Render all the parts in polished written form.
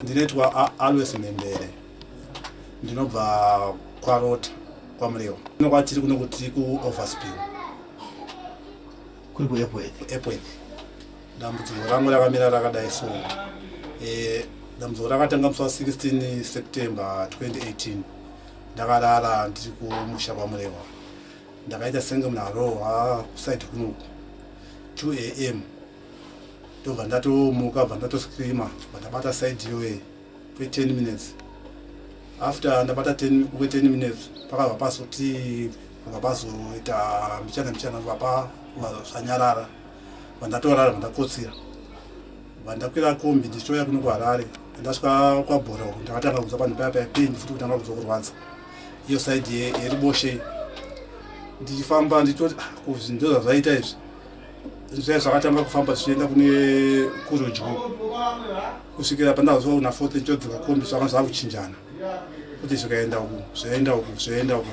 Ndinetwa Always Membere ndinobva kwaRota kwaMurewa kwatiri kuno kuti ku Overspill kuri ku Epworth. Dambudziko rangu rakamira rakadai so dambudziko rakatanga musi wa 16 September 2018 ndakarara ndiri kumusha kwaMurewa ndakaita senge munhu arohwa kusaidi kunoku 2 AM ndobva ndatomuka bva ndatoscreama ndabata side iyoye kwe 10 minutes. After ndabata 10 minutes pakabva pasoti pazoita michana papa zvanyarara vandatorara vandakotsira vandakwira kombi ndichitoya kuno kuHarare ndasvika kwaBhora uko ndakatanga kuzwa panhu paya pain futi kutanga kuzwa kurwadza iyo side yeriboshe ndichifamba ndichoti kuzvinhu zvaita izvi zvai zvakatanga kufamba zvichienda kune kurudyi kusvikira pandazwa una 4th nchodzika kombi zvakanga zvakuchinjana kuti zvikaenda uku zvoenda uku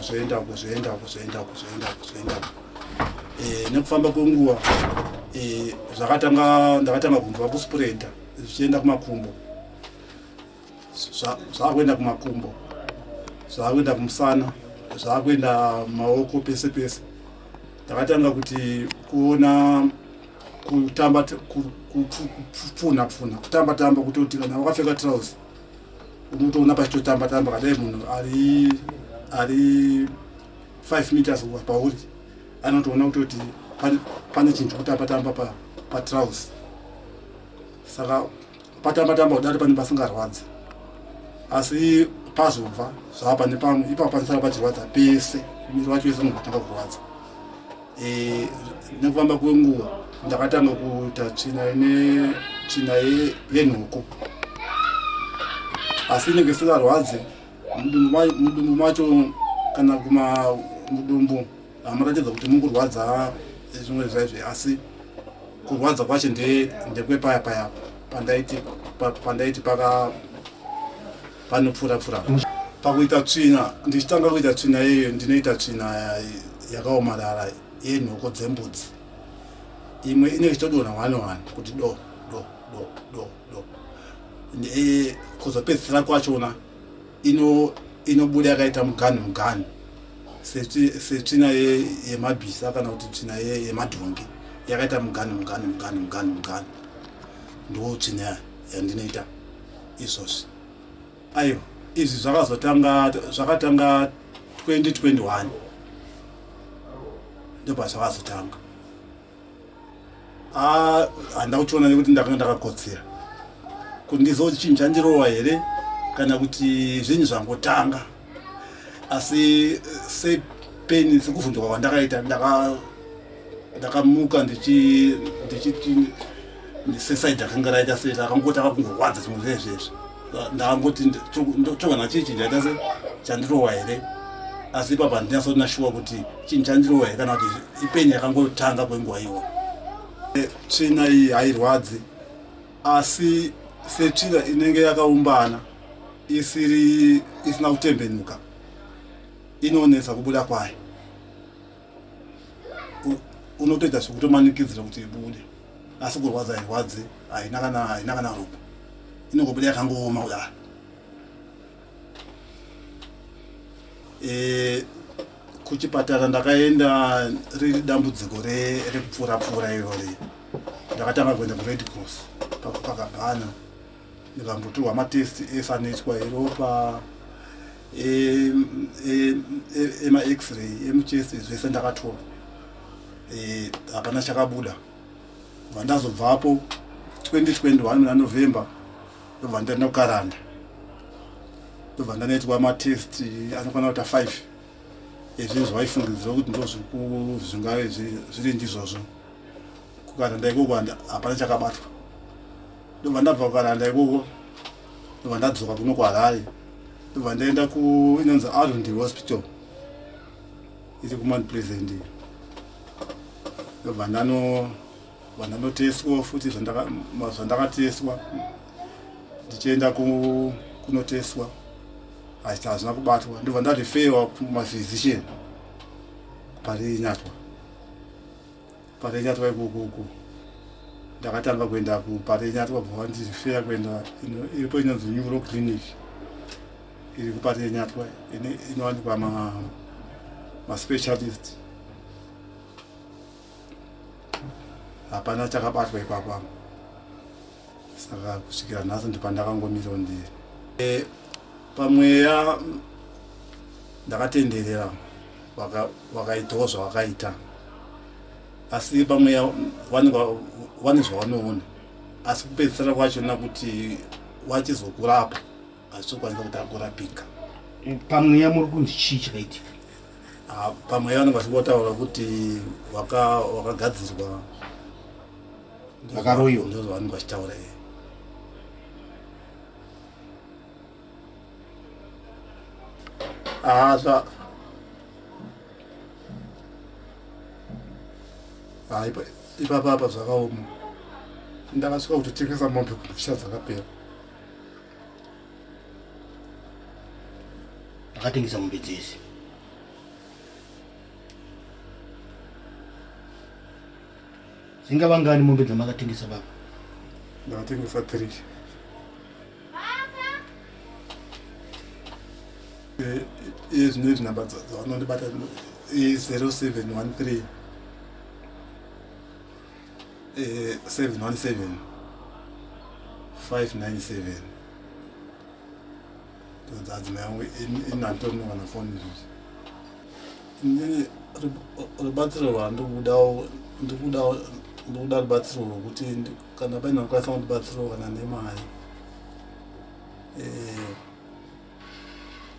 nekufamba kwenguva ndakatanga kunzwa kuspreada zvichienda kumakumbo zvakuenda kumakumbo zvakuenda kumusana zvakuenda maoko pese pese. Ndakatanga kuti kuona kutamba kupfuna kutamba kutoti kana wakapfeka trousers unotoona pachitotamba kadai munhu ari 5 meters pauri anotoona kutoti pane chinhu kutamba pa trousers. Saka patamba kudaro pane pasingarwadzi asi pazobva zvapa nepamwe ipapo panisara pachirwadza pese miri wacho wese unotanga kurwadza. Nekufamba kwenguva ndakatanga kuita tsvina yenhoko asi inenge isingarwadzi mudumbu macho kana mudumbu hamuratidza kuti mungorwadza zvimwe zvaizve asi kurwadza kwacho ndekwepaya pandaiti panopfura pakuita tsvina. Ndichitanga kuita tsvina iyoyo ndinoita tsvina yakaomarara yenhoko dzembudzi imwe inenge ichitodonha 1 kuti do kuzopedzisira kwachona inobuda yakaita mugani setsvina yemabhisa kana kuti tsvina yemadhongi yakaita mugani ndo tsvina yandinoita izvozvi. Aiwa izvi zvakatanga 2021 ndobva zvakazotanga. Handa kuchiona nekuti ndakanga ndakakotsera kuti ndizochinja ndirowa here kana kuti zvinhu zvangotanga asi sepeni sekuvhunduka kwandakaita ndakamuka ndichiti sesaidi akanga raita sei akangotanga kungorwadza zvimwe zvezvezvo ndakangoti togana chii chinhu chaita se chandirowa here asi ipapa ndinasona shuwa kuti chinhu chandirowa here kana kuti ipeni yakangotanga kwenguva iwa. Tsvina iyi hairwadzi asi setsvina inenge yakaumbana isina kutembenuka inonetsa kubuda kwayo unotoita zvekutomanikidzira kuti ibude asi kurwadza hairwadzi haina kana ropa inongobuda yakangooma kudaro. Kuchipatara ndakaenda riri dambudziko rekupfura iyori ndakatanga kuenda kuRed Cross pakabhana ndikambotorwa matest esanoitwa eropa ema-x-ray emuchest zvese ndakatorwa hapana chakabuda. Kubva ndazobvapo 2021 muna November ndobva ndaenda kuKaranda ndobva ndanoitwa matest anokwana kuita 5 ezvinhu zvaifungidzirwa kuti ndozvingave zviri ndizvozvo. KuKaranda ikoko hapana chakabatwa. Ndobva ndabva kuKaranda ikoko ndobva ndadzoka kuno kuHarare ndobva ndaenda inonzi Arundi Hospital iri kuMount Pleasant. Ndobva ndanoteswa futi zvandakateswa ndichienda kunoteswa hazvina kubatwa. Ndobva ndarifewa kumaphysician pari nyatwa ikoko ndakatanga kuenda kuParenyatwa bva ndifera kuenda iripo inonzi Neuro Clinic iri kuParenyatwa inowanikwa ma-specialist. Hapana chakabatwa ipapa, saka kusvikira nhasi ndipandakangomirawo ndiri. Pamweya ndakatenderera wakaitawo zvawakaita, asi pamweya vane zvavanoona, asi kupedzisira kwachona kuti wachizokurapa hazvichokwanisa kuti akurapika. Pamweya muri kunzi chii chakaitika? Pamweya vanenge vachikotaura kuti wakagadzirwa vakaroyiwa, ndizvo vanenge vachitaura. Ipapa zvakaoma, ndakasvika kutotengesa mombe kumusha dzakapera. Akatengesa mombe dzese? Dzingava ngani mombe dzamakatengesa baba? Ndakatengesa 3. Zvinezvi namba dzavanondibata 0713 717 597. Ndadzima yangu inantonongana foni izvozvi. Inini rubatsiro rwandikuda rubatsiro rwokuti kana paine vanokwanisa kundibatsirawo kana nemari,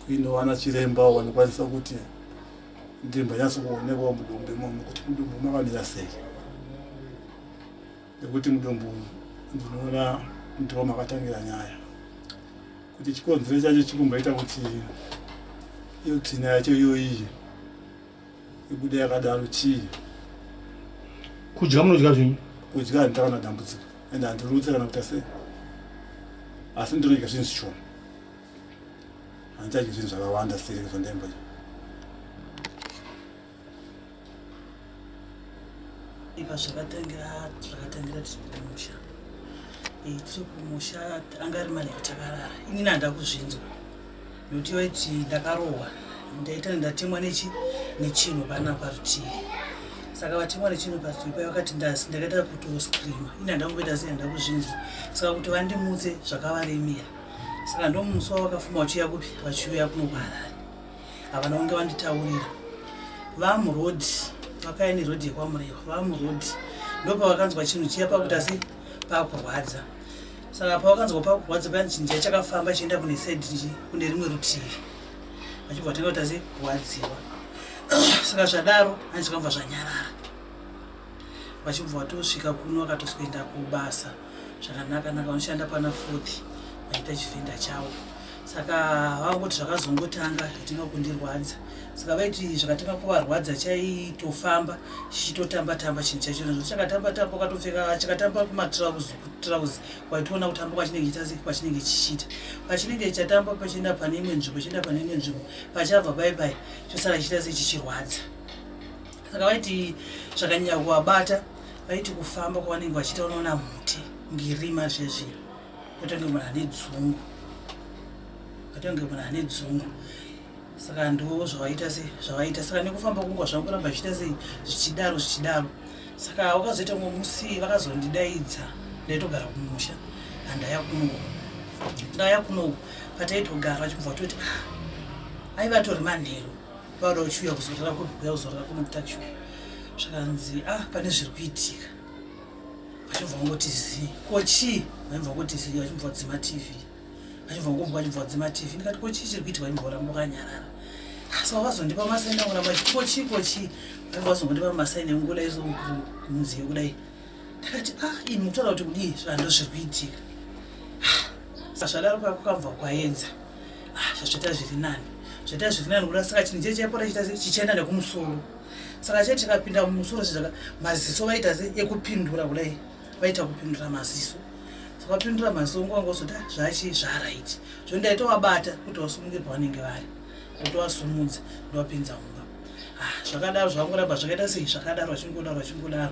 kuinowana chiremba wanokwanisa kuti ndimbanyatso kuonekwawo mudumbu imomo kuti mudumbu makamira sei, nekuti mudumbu ndinoona ndiwo makatangira nyaya, kuti chikonzero chacho chikumbaita kuti iyo tsina yacho iyoiyi ibude yakadaro chii. Kudya munodya zvinyi? Kudya handitakana dambudziko ende handirutse kana kuita sei, asi ndinodya zvinhu zvishoma, handitadyi zvinhu zvakawanda sei zvandemba. Ipa zvakatangira tikumusha tikumusha anga ari mani kutakarara. Inini handa kuzvinzwa nokuti waiti ndakarohwa ndaita ndatemwa nechino pana parutivi, saka vatemwa nechino parutivi paiva vakati ndakaita kutoskrima. Ini handa kumboita sei, handa kuzvinzwa, saka kuti vandimutse zvakavaremera, saka ndomusi wavakafuma vachiuya kupi, vachiuya kuno kwaHarare. Havana kunge vanditaurira vamurodhi, vakaini rodhi yekwaMurehwa, vamurodhi ndopavakanzwa chinhu chiya pakuti asi pakurwadza. Saka pavakanzwa pakurwadza payani chinhu chiya chakafamba chienda kune saidi kune rimwe rutivi, vachibva vatanga kuti asi kurwadziwa. Saka zvadaro handichikamva zvanyarara, vachibva vatosvika kuno vakatozoenda kubasa zvakanaka naka, vanoshanda pana 4th vaita chivhenda chavo. Saka vangoti zvakazongotanga zvatinga kundirwadza, saka vaiti zvakatanga kuvarwadza chaitofamba chichitotamba-tamba chinhu chacho chakatamba-tamba, ukatopfeka chakatamba kumatirauzi waitoona kutamba kwachinenge chichiita. Pachinenge chatamba pachienda pane imwe nzvimbo, pachabva bye chosara chiita sechichirwadza. Saka vaiti zvakanyanya kuvabata, vaiti kufamba kwavanenge vachiita unoona muti ngirima zvezvino kutonge munhu ane dzungu, saka ndo zvavaita. Saka nekufamba kungwa zvangoramba zvichiita sei zvichidaro. Saka wakazoita umwe musi vakazondidaidza, ndaitogara kumusha, handaya kunoku pataitogara vachibva vatoti aiva tori manheru vauda uchiuya kuzorora kuzorora kuno kutakshuwa. Zvakanzi pane zviri kuitika, vachibva vangoti zi kochi, vaibva vangoti zi vachibva vadzima TV, vachibva vadzima TV. Ndikati kochi chiri kuitika, vaibva varamba vakanyarara. Saka vazondipa masaini angu ramba kochi, vaibva vazongondipa masaini engula izo munzeve kudai. Ndakati ini mutaura kuti kudii zvando zviri kuitika. Zvadaro pakukamva kwaenza zvazvaita zviri nani kuda. Saka chinhu cheche chaipota chichienda nekumusoro. Saka chete tikapinda mumusoro maziso vaita ekupindura kudai, vaita kupindura maziso. Saka vapindura maziso nguva ngozoti zvaraiti zvondaitowabata kuti vasumuke pavanenge vari, kutovasumudza ndovapinza mumba. Zvakadaro zvangoramba zvakaita sei, zvakadaro vachingodaro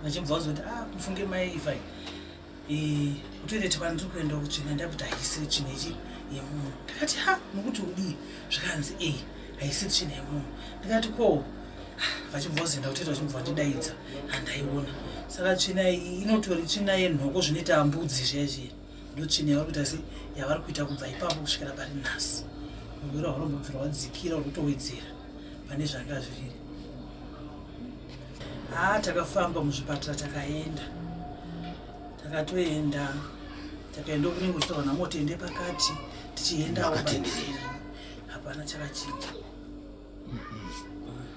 vachibva vazoti kufunge maifai kutoireti kwandiri kuenda kutsvina ndakuti haisiri tsvina ichi yemunhu. Ndakati nokuti udii zvikanzi haisiri tsvina yemunhu. Ndikati ko vachibva vazoenda kutoita vachibva vandidaidza handaiona. Saka tsvina iyi inotori tsvina yenhoko zvinoita mbudzi zvezve ndo tsvina yavari kuita se yavari kuita kubva ipapo kusvikira pari nhasi. Urwere hwarombobvira wadzikira uri kutowedzera pane zvanga zviri. Takafamba muzvipatara takatoenda kunenge kuchitorwa namoto ende pakati tichiendawo hapana chakachinja.